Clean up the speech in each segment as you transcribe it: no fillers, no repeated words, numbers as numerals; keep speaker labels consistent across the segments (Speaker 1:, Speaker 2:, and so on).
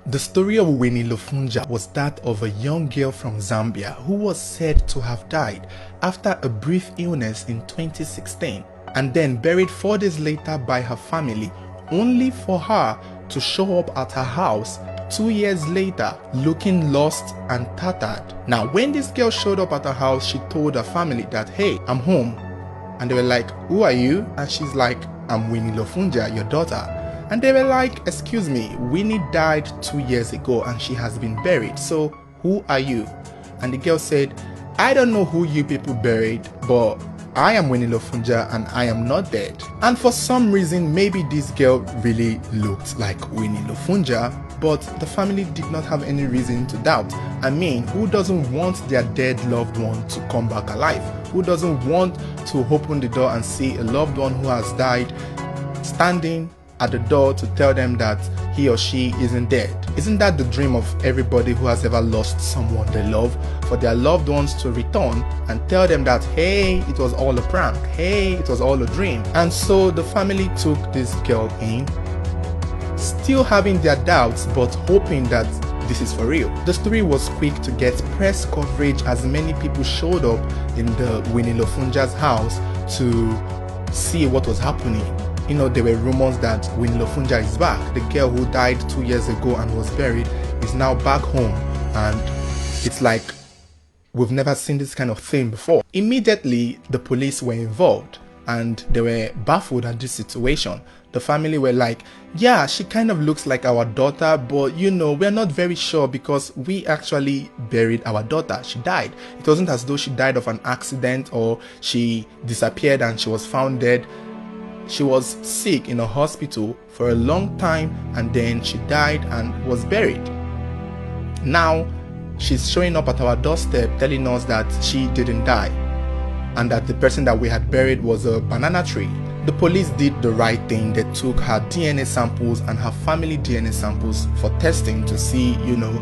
Speaker 1: The story of Winnie Lufunja was that of a young girl from Zambia who was said to have died after a brief illness in 2016 and then buried 4 days later by her family, only for her to show up at her house 2 years later looking lost and tattered. Now, when this girl showed up at her house, she told her family that, "Hey, I'm home." And they were like, "Who are you?" And she's like, "I'm Winnie Lufunja, your daughter." And they were like, "Excuse me, Winnie died 2 years ago and she has been buried, so who are you?" And the girl said, "I don't know who you people buried, but I am Winnie Lufunja and I am not dead." And for some reason, maybe this girl really looked like Winnie Lufunja, but the family did not have any reason to doubt. I mean, who doesn't want their dead loved one to come back alive? Who doesn't want to open the door and see a loved one who has died standing at the door to tell them that he or she isn't dead? Isn't that the dream of everybody who has ever lost someone they love, for their loved ones to return and tell them that, "Hey, it was all a prank, hey, it was all a dream"? And so the family took this girl in, still having their doubts but hoping that this is for real. The story was quick to get press coverage as many people showed up in the Winnie Lufunja's house to see what was happening. You know, there were rumors that Winnie Lufunja is back. The girl who died 2 years ago and was buried is now back home, and it's like we've never seen this kind of thing before. Immediately, the police were involved and they were baffled at this situation. The family were like, "Yeah, she kind of looks like our daughter, but you know, we're not very sure because we actually buried our daughter. She died. It wasn't as though she died of an accident or she disappeared and she was found dead. She was sick in a hospital for a long time and then she died and was buried. Now, she's showing up at our doorstep telling us that she didn't die and that the person that we had buried was a banana tree." The police did the right thing. They took her DNA samples and her family DNA samples for testing to see, you know,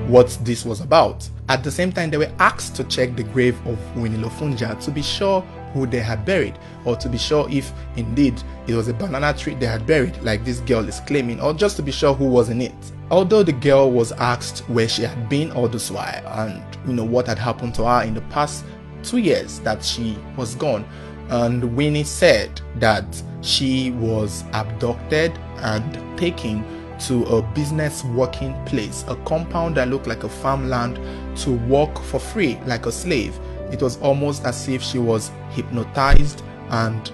Speaker 1: what this was about. At the same time, they were asked to check the grave of Winnie Lufunja to be sure who they had buried, or to be sure if indeed it was a banana tree they had buried like this girl is claiming, or just to be sure who was in it. Although the girl was asked where she had been all this while and, you know, what had happened to her in the past 2 years that she was gone, and Winnie said that she was abducted and taken to a business working place, a compound that looked like a farmland, to work for free like a slave. It was almost as if she was hypnotized and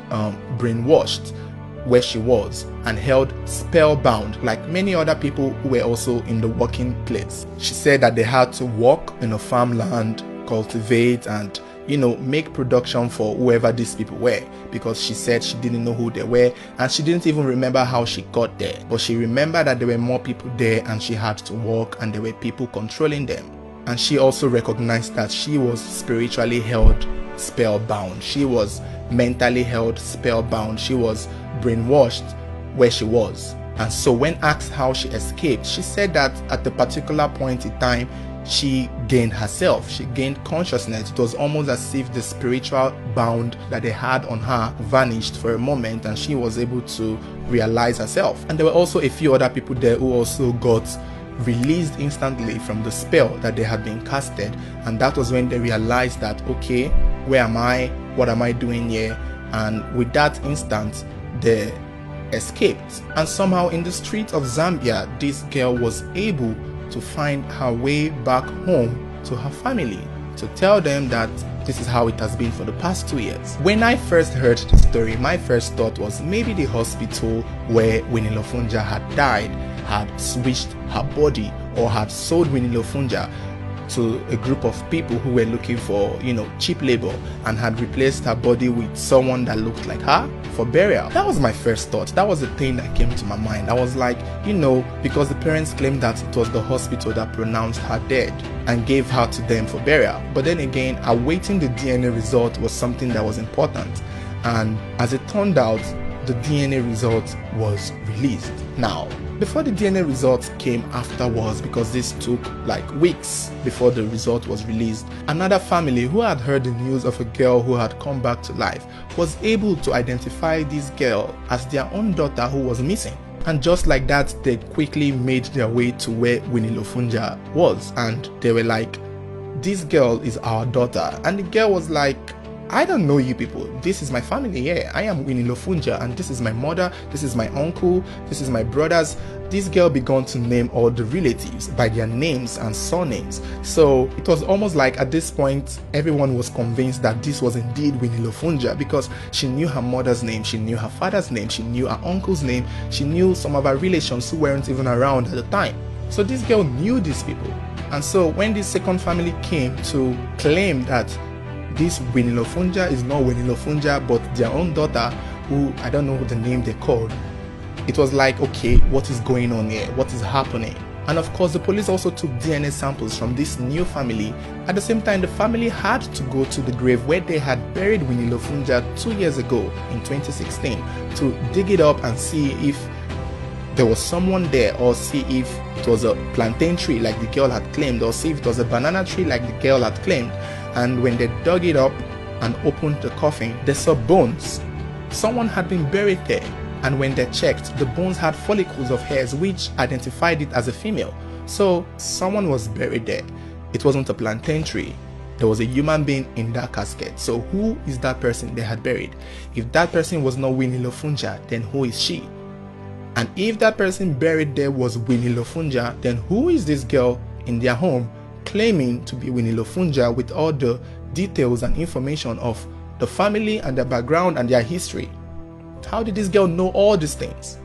Speaker 1: brainwashed where she was and held spellbound like many other people who were also in the working place. She said that they had to work in a farmland, cultivate and, you know, make production for whoever these people were, because she said she didn't know who they were and she didn't even remember how she got there, but she remembered that there were more people there and she had to work and there were people controlling them. And she also recognized that she was spiritually held spellbound. She was mentally held spellbound. She was brainwashed where she was. And so when asked how she escaped, she said that at a particular point in time, she gained herself, she gained consciousness. It was almost as if the spiritual bound that they had on her vanished for a moment and she was able to realize herself. And there were also a few other people there who also got released instantly from the spell that they had been casted, and that was when they realized that, okay, where am I, what am I doing here? And with that instant they escaped, and somehow in the streets of Zambia this girl was able to find her way back home to her family, to tell them that this is how it has been for the past 2 years. When I first heard the story, my first thought was maybe the hospital where Winnie Lufunja had died had switched her body or had sold Winnie Lufunja to a group of people who were looking for, you know, cheap labor, and had replaced her body with someone that looked like her for burial. That was my first thought. That was the thing that came to my mind. I was like, you know, because the parents claimed that it was the hospital that pronounced her dead and gave her to them for burial. But then again, awaiting the DNA result was something that was important. And as it turned out, the DNA result was released. Now, before the DNA results came afterwards, because this took like weeks before the result was released, another family who had heard the news of a girl who had come back to life was able to identify this girl as their own daughter who was missing. And just like that, they quickly made their way to where Winnie Lufunja was, and they were like, this girl is our daughter. And the girl was like, I don't know you people. This is my family. Yeah, I am Winnie Lufunja, and this is my mother, this is my uncle, this is my brothers. This girl began to name all the relatives by their names and surnames. So it was almost like at this point, everyone was convinced that this was indeed Winnie Lufunja, because she knew her mother's name, she knew her father's name, she knew her uncle's name, she knew some of her relations who weren't even around at the time. So this girl knew these people. And so when this second family came to claim that this Winnie Lufunja is not Winnie Lufunja but their own daughter, who I don't know the name they called, it was like, okay, what is going on here? What is happening? And of course, the police also took DNA samples from this new family. At the same time, the family had to go to the grave where they had buried Winnie Lufunja 2 years ago in 2016 to dig it up and see if there was someone there, or see if it was a plantain tree like the girl had claimed, or see if it was a banana tree like the girl had claimed. And when they dug it up and opened the coffin, they saw bones. Someone had been buried there. And when they checked, the bones had follicles of hairs which identified it as a female. So someone was buried there. It wasn't a plantain tree. There was a human being in that casket. So who is that person they had buried? If that person was not Winnie Lufunja, then who is she? And if that person buried there was Winnie Lufunja, then who is this girl in their home claiming to be Winnie Lufunja with all the details and information of the family and their background and their history? How did this girl know all these things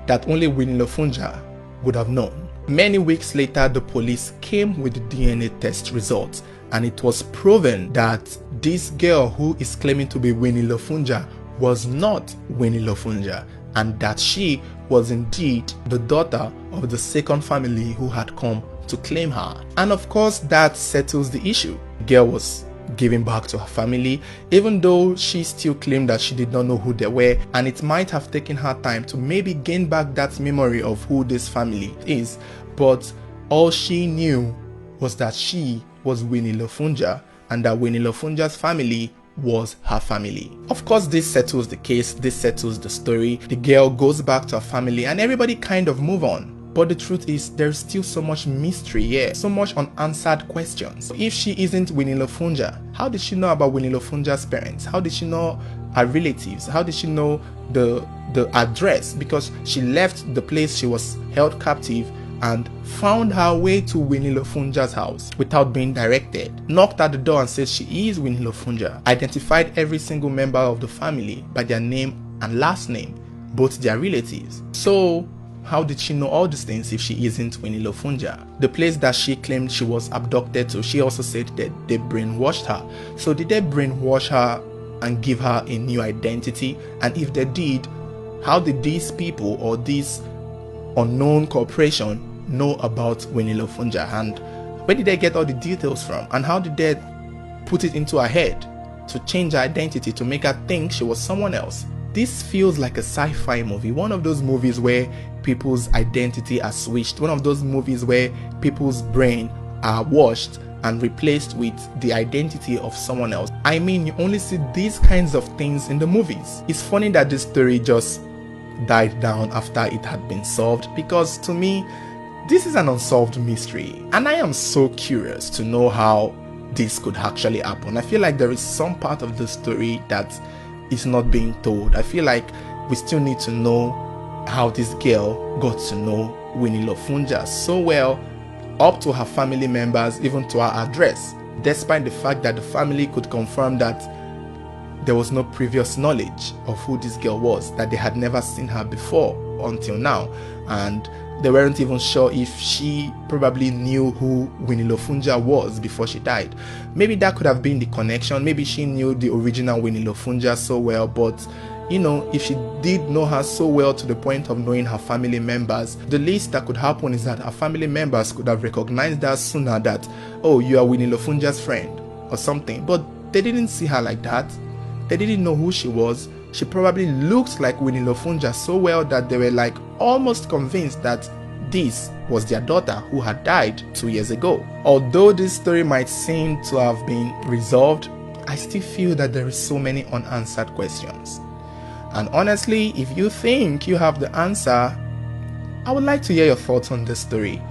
Speaker 1: that only Winnie Lufunja would have known? Many weeks later, the police came with the DNA test results, and it was proven that this girl who is claiming to be Winnie Lufunja was not Winnie Lufunja, and that she was indeed the daughter of the second family who had come to claim her. And of course, that settles the issue. The girl was given back to her family, even though she still claimed that she did not know who they were, and it might have taken her time to maybe gain back that memory of who this family is. But all she knew was that she was Winnie Lufunja, and that Winnie Lufunja's family was her family. Of course, this settles the case, this settles the story. The girl goes back to her family and everybody kind of move on. But the truth is, there's still so much mystery here, so much unanswered questions. If she isn't Winnie Lufunja, how did she know about Winnie Lufunja's parents? How did she know her relatives? How did she know the address? Because she left the place she was held captive and found her way to Winnie Lufunja's house without being directed, knocked at the door and said she is Winnie Lufunja, identified every single member of the family by their name and last name, both their relatives. So how did she know all these things if she isn't Winnie Lufunja? The place that she claimed she was abducted to, she also said that they brainwashed her. So did they brainwash her and give her a new identity? And if they did, how did these people or this unknown corporation know about Winnie Lufunja? And where did they get all the details from? And how did they put it into her head to change her identity, to make her think she was someone else? This feels like a sci-fi movie, one of those movies where people's identity are switched, one of those movies where people's brain are washed and replaced with the identity of someone else. I mean, you only see these kinds of things in the movies. It's funny that this story just died down after it had been solved, because to me, this is an unsolved mystery, and I am so curious to know how this could actually happen. I feel like there is some part of the story that is not being told. I feel like we still need to know how this girl got to know Winnie Lufunja so well, up to her family members, even to her address, despite the fact that the family could confirm that there was no previous knowledge of who this girl was, that they had never seen her before until now, and they weren't even sure if she probably knew who Winnie Lufunja was before she died. Maybe that could have been the connection. Maybe she knew the original Winnie Lufunja so well, but you know, if she did know her so well to the point of knowing her family members, the least that could happen is that her family members could have recognized her sooner, that, oh, you are Winnie Lufunja's friend or something. But they didn't see her like that. They didn't know who she was. She probably looked like Winnie Lufunja so well that they were like almost convinced that this was their daughter who had died 2 years ago. Although this story might seem to have been resolved, I still feel that there is so many unanswered questions. And honestly, if you think you have the answer, I would like to hear your thoughts on this story.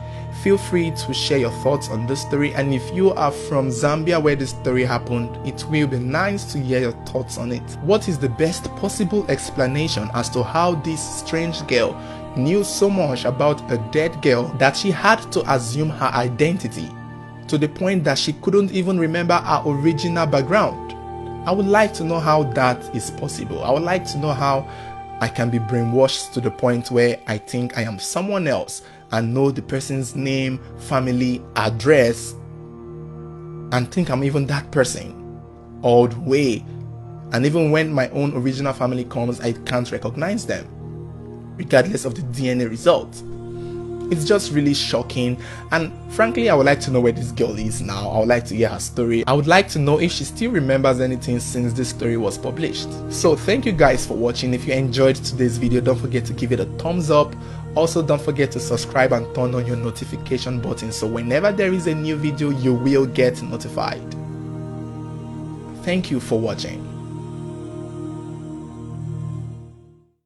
Speaker 1: Feel free to share your thoughts on this story, and if you are from Zambia where this story happened, it will be nice to hear your thoughts on it. What is the best possible explanation as to how this strange girl knew so much about a dead girl that she had to assume her identity to the point that she couldn't even remember her original background? I would like to know how that is possible. I would like to know how I can be brainwashed to the point where I think I am someone else and know the person's name, family, address, and think I'm even that person all the way. And even when my own original family comes, I can't recognize them, regardless of the DNA result. It's just really shocking, and frankly, I would like to know where this girl is now. I would like to hear her story. I would like to know if she still remembers anything since this story was published. So thank you guys for watching. If you enjoyed today's video, don't forget to give it a thumbs up. Also, don't forget to subscribe and turn on your notification button so whenever there is a new video, you will get notified. Thank you for watching.